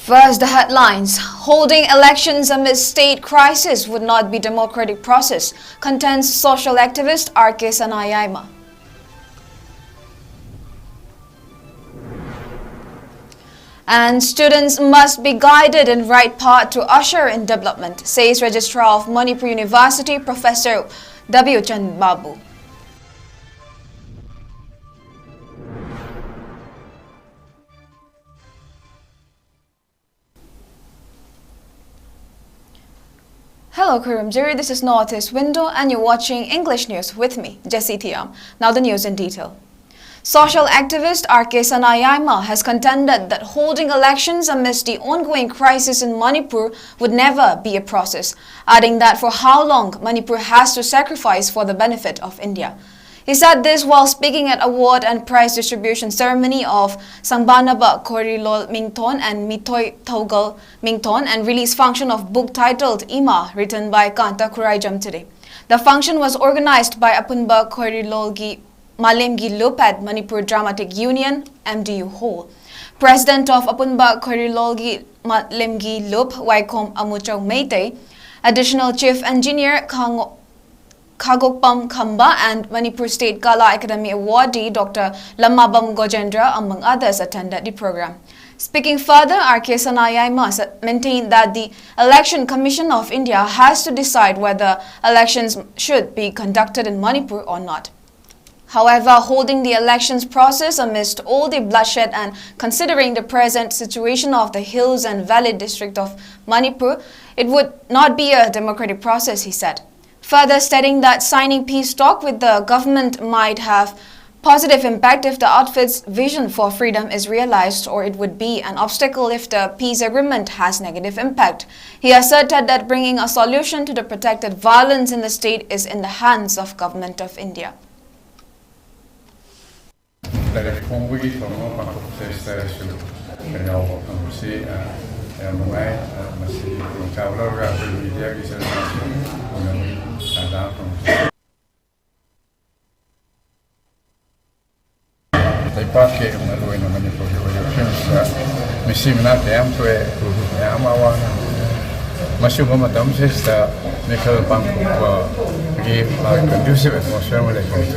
First, the headlines. Holding elections amid state crisis would not be democratic process, contends social activist 𝐻𝐸𝐯𝐬. And students must be guided in right path to usher in development, says Registrar of Manipur University, Professor W. 𝐁𝐫𝐵𝐵. Hello 𝐿, this is Northeast Window and you're watching English News with me, JESSY THIYAM. Now the news in detail. Social activist 𝐻𝐸𝐯𝐬 has contended that holding elections amidst the ongoing crisis in Manipur would never be a process, adding that for how long Manipur has to sacrifice for the benefit of India. He said this while speaking at award and prize distribution ceremony of Sangbanaba Khorilol Mingthon and Mithoi Thogal Mingthon and release function of book titled 𝐼𝐻𝐸, written by 𝐻𝐸𝐯𝐻 today. The function was organized by Apunba Khorilolgi Malemgi Lup at Manipur Dramatic Union, MDU Hall. President of Apunba Khorilolgi Malemgi Lup, 𝐿𝐼𝐻𝐸𝐯, Additional Chief Engineer 𝐂𝐫𝐷𝐵 Khamba and Manipur State Kala Academy awardee Dr. Lamabam Gojendra, among others, attended the program. Speaking further, 𝐻𝐸𝐯𝐬 maintained that the Election Commission of India has to decide whether elections should be conducted in Manipur or not. However, holding the elections process amidst all the bloodshed and considering the present situation of the hills and valley district of Manipur, it would not be a democratic process, he said. Further stating that signing peace talk with the government might have positive impact if the outfit's vision for freedom is realized, or it would be an obstacle if the peace agreement has negative impact. He asserted that bringing a solution to the protected violence in the state is in the hands of Government of India. conducive atmosphere with electoral.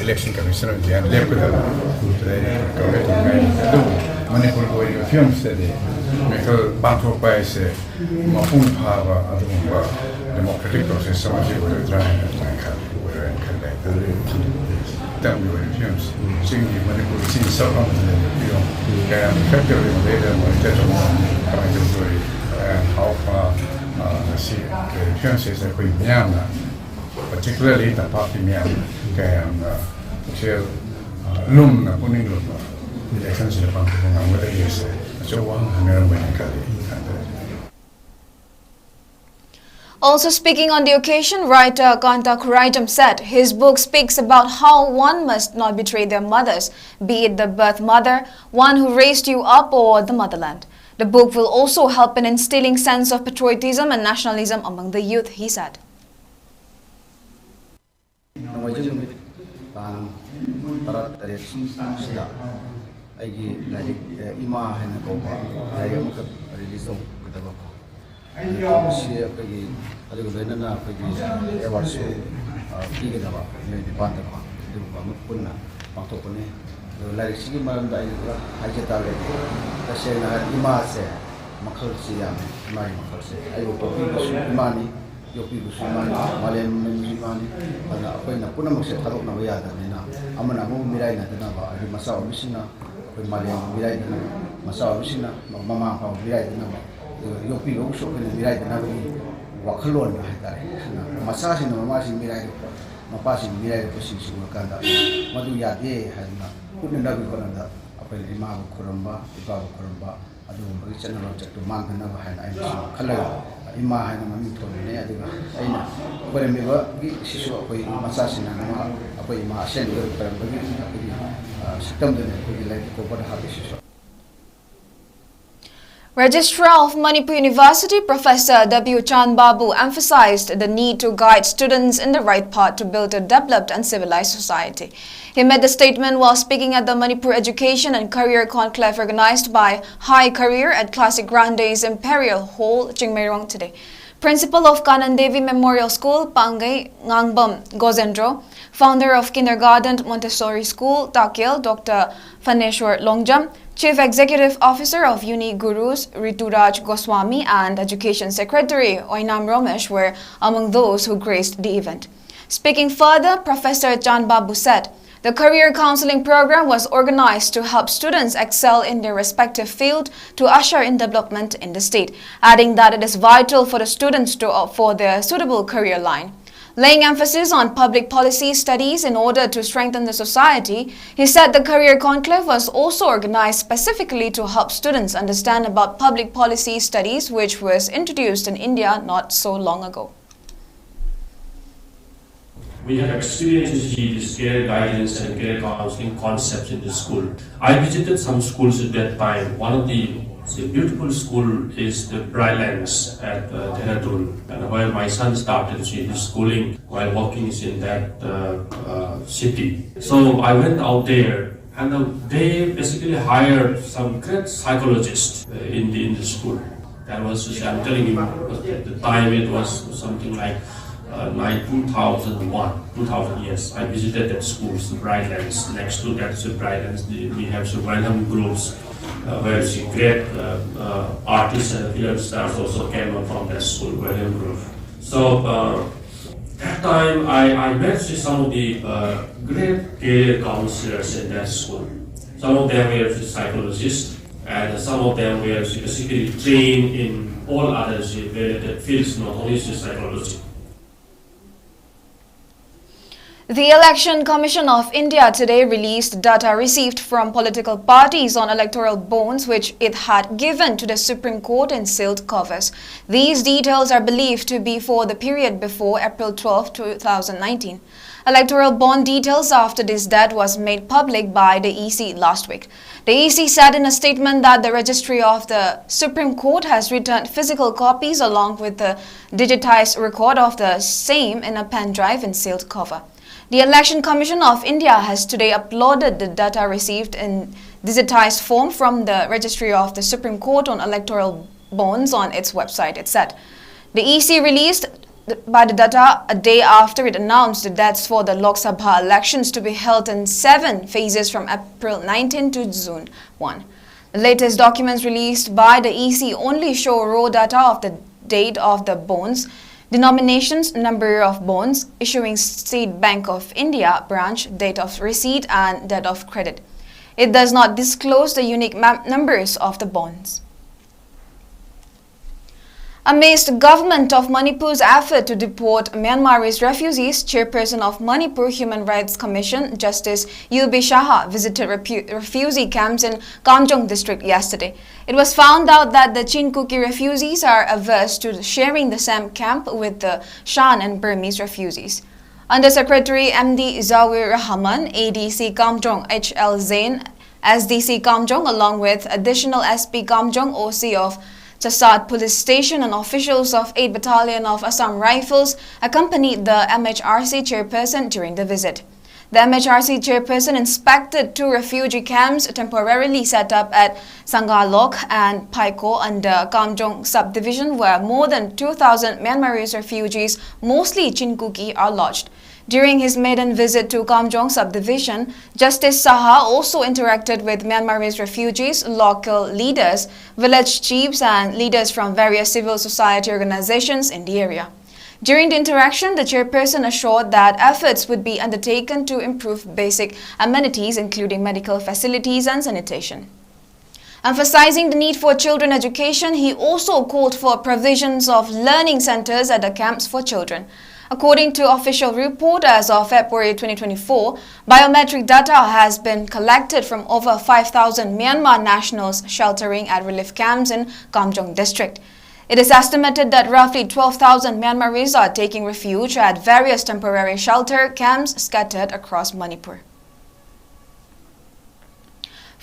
Election Commission of the Manipur film study, Michael Bantu Paise, Mapun Pava, democratic process, so much we were trying to we were films, seeing the Manipur scene so long and effectively later and how far the films is that we particularly the party and Lum Puning the elections in the Bank whether he is so one Also speaking on the occasion, writer 𝐻𝐸𝐯𝐻 said his book speaks about how one must not betray their mothers, be it the birth mother, one who raised you up, or the motherland. The book will also help in instilling sense of patriotism and nationalism among the youth, he said. Registrar of Manipur University, Professor W. Chan Babu, emphasized the need to guide students in the right path to build a developed and civilized society. He made the statement while speaking at the Manipur Education and Career Conclave organized by High Career at Classic Grande's Imperial Hall, 𝐂𝐫𝐈 today. Principal of Kanan Devi Memorial School, 𝐍𝐞𝐰𝐬 Gozendro, founder of Kindergarten Montessori School, Takil, Dr. Phaneshwar Longjam, Chief Executive Officer of Uni Gurus, Rituraj Goswami, and Education Secretary Oinam Ramesh were among those who graced the event. Speaking further, Professor Chan Babu said, the career counseling program was organized to help students excel in their respective field to usher in development in the state, adding that it is vital for the students to opt for their suitable career line. Laying emphasis on public policy studies in order to strengthen the society, he said the career conclave was also organized specifically to help students understand about public policy studies, which was introduced in India not so long ago. We have experienced these career guidance and career counseling concepts in the school. I visited some schools at that time. One of the beautiful school is the Brightlands at Dehradun, and where my son started his schooling while working in that city. So I went out there, and they basically hired some great psychologists in the school. That was, I'm telling you, at the time it was something like 2001, yes. I visited that school, the Brightlands. Next to that, the Brightlands, we have the Wellham Groves, where the great artists and film stars also came up from that school, Wellham Grove. So that time I met some of the great career counselors in that school. Some of them were psychologists, and some of them were basically trained in all other related fields, not only psychology. The Election Commission of India today released data received from political parties on electoral bonds which it had given to the Supreme Court in sealed covers. These details are believed to be for the period before April 12, 2019. Electoral bond details after this debt was made public by the EC last week. The EC said in a statement that the registry of the Supreme Court has returned physical copies along with the digitized record of the same in a pen drive in sealed cover. The Election Commission of India has today uploaded the data received in digitized form from the Registry of the Supreme Court on Electoral Bonds on its website, it said. The EC released by the data a day after it announced the dates for the Lok Sabha elections to be held in 7 phases from April 19 to June 1. The latest documents released by the EC only show raw data of the date of the bonds, denominations, number of bonds, issuing State Bank of India branch, date of receipt and date of credit. It does not disclose the unique numbers of the bonds. Amidst the government of Manipur's effort to deport Myanmarese refugees, Chairperson of Manipur Human Rights Commission, Justice U.B. Shah, visited refugee camps in Kamjong district yesterday. It was found out that the Chinkuki refugees are averse to sharing the same camp with the Shan and Burmese refugees. Undersecretary M.D. Zawir Rahman, ADC Kamjong H.L. Zain, SDC Kamjong, along with additional SP Kamjong OC of Chasad Police Station and officials of 8th Battalion of Assam Rifles accompanied the MHRC chairperson during the visit. The MHRC chairperson inspected 2 refugee camps temporarily set up at Sangalok and Paiko under Kamjong subdivision where more than 2,000 Myanmarese refugees, mostly Chinkuki, are lodged. During his maiden visit to Kamjong subdivision, Justice Saha also interacted with Myanmarese refugees, local leaders, village chiefs and leaders from various civil society organizations in the area. During the interaction, the chairperson assured that efforts would be undertaken to improve basic amenities including medical facilities and sanitation. Emphasizing the need for children education, he also called for provisions of learning centers at the camps for children. According to official report, as of February 2024, biometric data has been collected from over 5,000 Myanmar nationals sheltering at relief camps in Kamjong district. It is estimated that roughly 12,000 Myanmaris are taking refuge at various temporary shelter camps scattered across Manipur.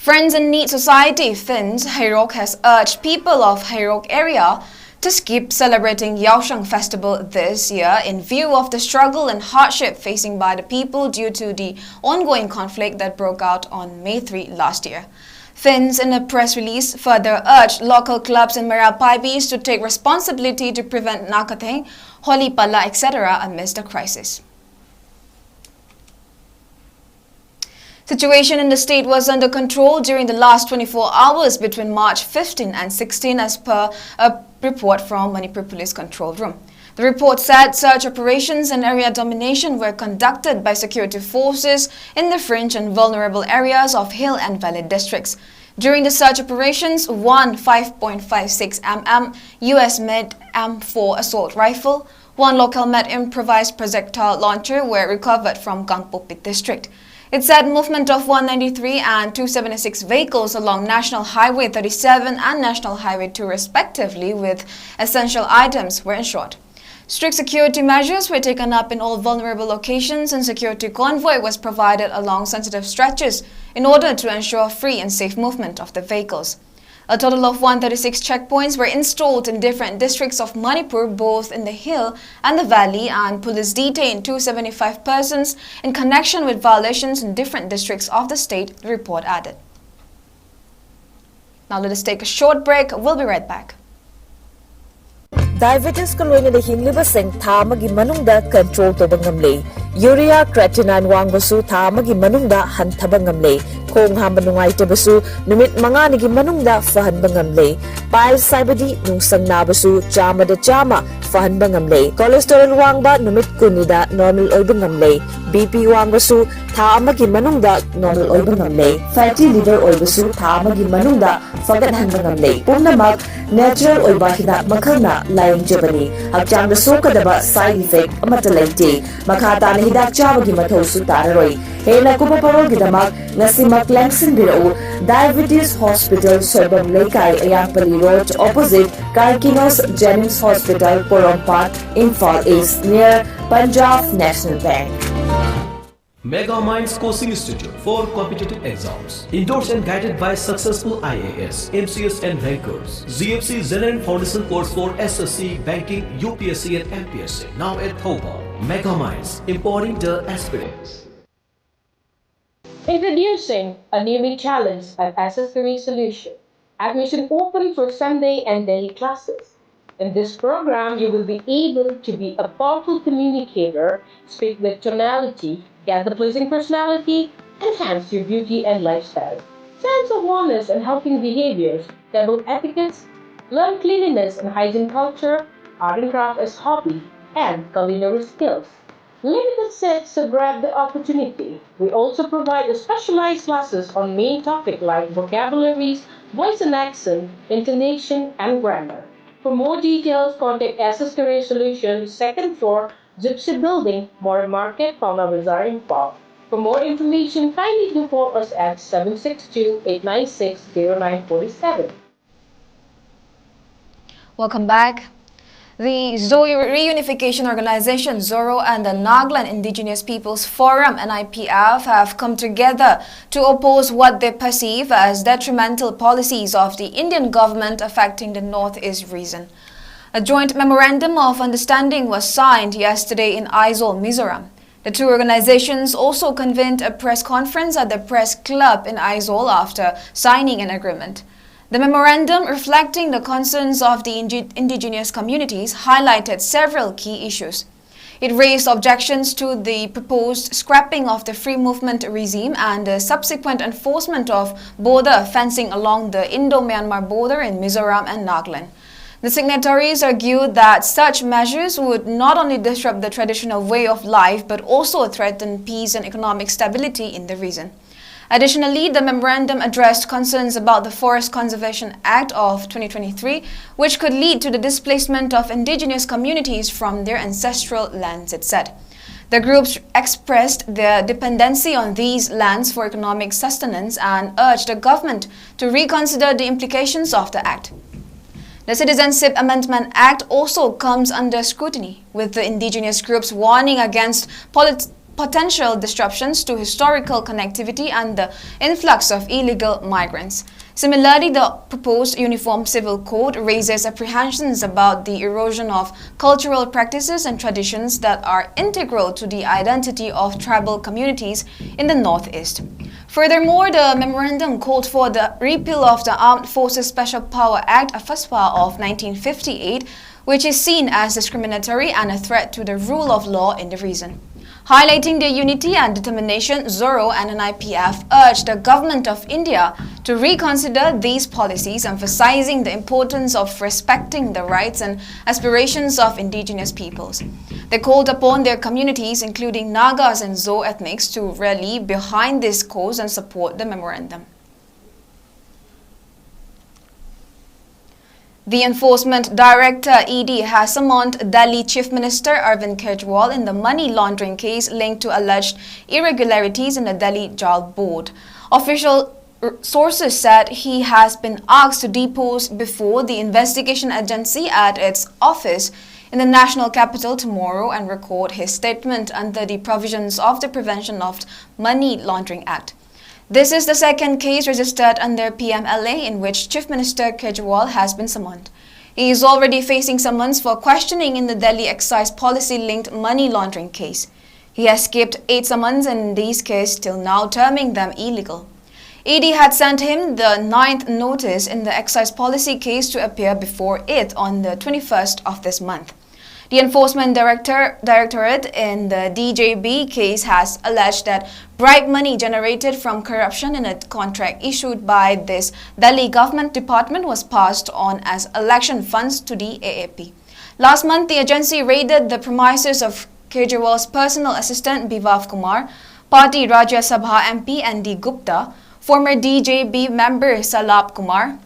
Friends in Need Society Finns 𝐻𝐸𝐷 has urged people of 𝐻𝐸𝐷 area to skip celebrating 𝐷𝐸𝐷 festival this year in view of the struggle and hardship facing by the people due to the ongoing conflict that broke out on May 3 last year. Finns, in a press release, further urged local clubs in Merapaibis to take responsibility to prevent nakatheng, holi pala, etc. amidst the crisis. Situation in the state was under control during the last 24 hours between March 15 and 16 as per a report from Manipur Police Control Room. The report said search operations and area domination were conducted by security forces in the fringe and vulnerable areas of hill and valley districts. During the search operations, one 5.56 mm US-made M4 assault rifle, one local-made improvised projectile launcher were recovered from Gangpokpi district. It said movement of 193 and 276 vehicles along National Highway 37 and National Highway 2 respectively with essential items were ensured. Strict security measures were taken up in all vulnerable locations and security convoy was provided along sensitive stretches in order to ensure free and safe movement of the vehicles. A total of 136 checkpoints were installed in different districts of Manipur, both in the hill and the valley, and police detained 275 persons in connection with violations in different districts of the state, the report added. Now let us take a short break. We'll be right back. Diabetes ko loy na hinliba seng tha magi manungda control to bangamle. Urea creatinine wangbasu tha magi manungda hantaba ngamle. Khong hamba nungai tabasu numit manga nigi manungda fahan bangamle. Pile saibadi nungsang nabasu chama da chama fahan bangamle. Cholesterol wangba numit kunida normal oy bangamle. BP wangbasu tha magi manungda normal oy bangamle. Fatty liver oy basu tha magi manungda fagat han bangamle. Pumnamak natural oy bahida makhana layang jabani. Hakjang da sokadaba side effect amata laite. Makhata na hidak chabagi mathaw su tararoi. Hena kupa parol ngasi maklangsin birao Diabetes Hospital Sorbam Lekai Ayangpali Road opposite Karkinos Jennings Hospital Porompat Imphal East near Punjab National Bank. Mega Minds Coaching Institute for competitive exams. Endorsed and guided by successful IAS, MCS and rankers. 𝐍𝐶 Foundation course for SSC, Banking, UPSC and MPSC. Now at Thobal. Mega Minds, empowering the aspirants. Introducing a newly challenged and accessory solution. Admission open for Sunday and daily classes. In this program, you will be able to be a powerful communicator, speak with tonality, get the pleasing personality, enhance your beauty and lifestyle. Sense of wellness and helping behaviors, develop etiquettes, learn cleanliness and hygiene culture, art and craft as hobby, and culinary skills. Limited sets, so grab the opportunity. We also provide specialized classes on main topics like vocabularies, voice and accent, intonation, and grammar. For more details, contact SS Career Solutions, 2nd floor, Gypsy Building, More Market, Palma Bazaar, Imphal. For more information, kindly do call us at 762-896-0947. Welcome back. The Zoe Reunification Organization, ZORO, and the Nagaland Indigenous Peoples Forum, NIPF, have come together to oppose what they perceive as detrimental policies of the Indian government affecting the Northeast region. A joint memorandum of understanding was signed yesterday in Aizawl, Mizoram. The two organizations also convened a press conference at the Press Club in Aizawl after signing an agreement. The memorandum, reflecting the concerns of the indigenous communities, highlighted several key issues. It raised objections to the proposed scrapping of the free movement regime and the subsequent enforcement of border fencing along the Indo-Myanmar border in Mizoram and Nagaland. The signatories argued that such measures would not only disrupt the traditional way of life but also threaten peace and economic stability in the region. Additionally, the memorandum addressed concerns about the Forest Conservation Act of 2023, which could lead to the displacement of indigenous communities from their ancestral lands, it said. The groups expressed their dependency on these lands for economic sustenance and urged the government to reconsider the implications of the act. The Citizenship Amendment Act also comes under scrutiny, with the indigenous groups warning against potential disruptions to historical connectivity and the influx of illegal migrants. Similarly, the proposed Uniform Civil Code raises apprehensions about the erosion of cultural practices and traditions that are integral to the identity of tribal communities in the Northeast. Furthermore, the memorandum called for the repeal of the Armed Forces Special Power Act (AFSPA) of 1958, which is seen as discriminatory and a threat to the rule of law in the region. Highlighting their unity and determination, ZORO and NIPF urged the Government of India to reconsider these policies, emphasizing the importance of respecting the rights and aspirations of indigenous peoples. They called upon their communities, including Nagas and Zo ethnics, to rally behind this cause and support the memorandum. The Enforcement Director ED has summoned Delhi Chief Minister Arvind Kejriwal in the money laundering case linked to alleged irregularities in the Delhi Jal Board. Official sources said he has been asked to depose before the investigation agency at its office in the national capital tomorrow and record his statement under the provisions of the Prevention of Money Laundering Act. This is the second case registered under PMLA in which Chief Minister Kejriwal has been summoned. He is already facing summons for questioning in the Delhi excise policy-linked money laundering case. He has escaped 8 summons in these cases till now, terming them illegal. ED had sent him the 9th notice in the excise policy case to appear before it on the 21st of this month. The Enforcement Directorate in the DJB case has alleged that bribe money generated from corruption in a contract issued by this Delhi government department was passed on as election funds to the AAP. Last month, the agency raided the premises of Kejriwal's personal assistant Bivav Kumar, Party Rajya Sabha MP N.D. Gupta, former DJB member Salab Kumar,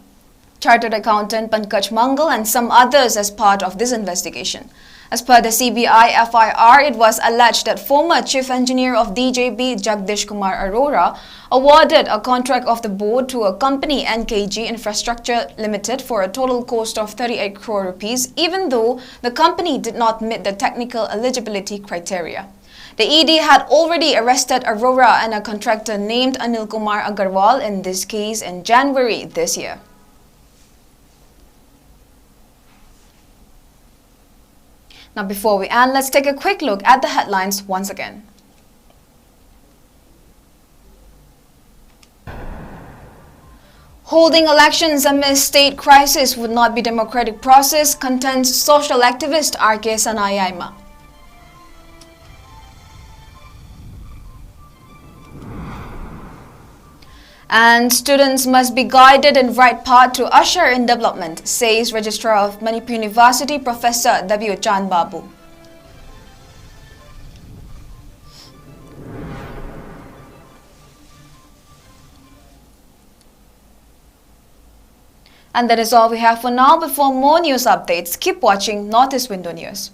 Chartered Accountant Pankaj Mangal and some others as part of this investigation. As per the CBI FIR, it was alleged that former Chief Engineer of DJB Jagdish Kumar Arora awarded a contract of the board to a company NKG Infrastructure Limited for a total cost of 38 crore rupees, even though the company did not meet the technical eligibility criteria. The ED had already arrested Arora and a contractor named Anil Kumar Agarwal in this case in January this year. Now, before we end, let's take a quick look at the headlines once again. Holding elections amid state crisis would not be democratic process, contends social activist 𝐂𝐲𝐰𝐬. And students must be guided in right path to usher in development, says Registrar of Manipur University Professor W. Chan Babu. And that is all we have for now. Before more news updates, keep watching Northeast Window News.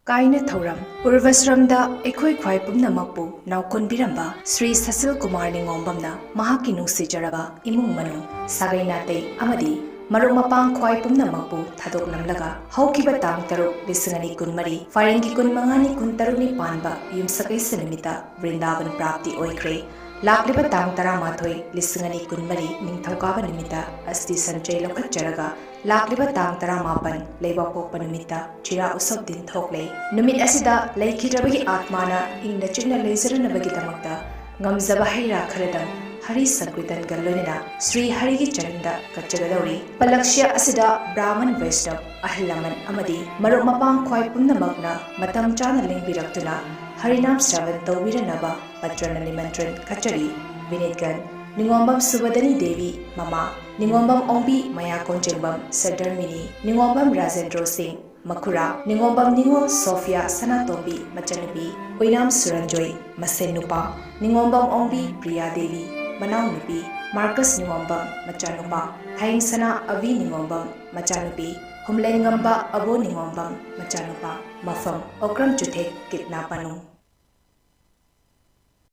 Kaina Thoram, Purvasramda, Ekhoi Khwai Pumnamakpu, Naukon Biramba, Sri Sasil Kumar Ningombamna, Mahaki Nusi Jaraba, Imung Manu, Sagainate, Amadi, Marumapang Khwai Pumnamakpu, Thadok Namlaga, Haukiba Tang Taruk, Lisanani Kunmari, Faringi Kun Mangani Kuntaruni Panba, Yumsakai Sinamita, Vrindavan Prapti Oikre, Lakliba Tang Taramathoi, Lisanani Kunmari, Ningthokaba Nimita, Asti Sanjay Lokat Jaraga, Lakliba Tang Taramapan, Leba Popa Numita, Chira Usab Din Thokle, Numit Asida, Laikirabagi Atmana, in the China Laser Nabagitamakta, Gamzabahira Kharadam, Hari Sankritan Galunina, Sri Harigi Chanda, Kachagadori, Palakshya Asida, Brahman Vaishnav, Ahilaman Amadi, Marumapang Khwai Punnamakna, Matam Chanaling Biraktuna, Harinam Stravan Tawiranaba, Patrana Nimantran Kachari, Vinitgan, Ningombam Subadani Devi, Mama, Ningombam Ombi, Maya Konjengbam, Sadar Mini, Ningombam Razendro Singh, Makura, Ningombam Ningo, Sofia, Sanatombi, Machanabi, Oinam Suranjoy, Masenupa, Ningombam Ombi, Priya Devi, Manau Nupi, Marcus Ningombam, Machanupa, Haing Sana Avi Ningombam, Machanupi, Humlengamba Abo Ningomba Machanupa Mafam Okram Chuthe Kitnapanu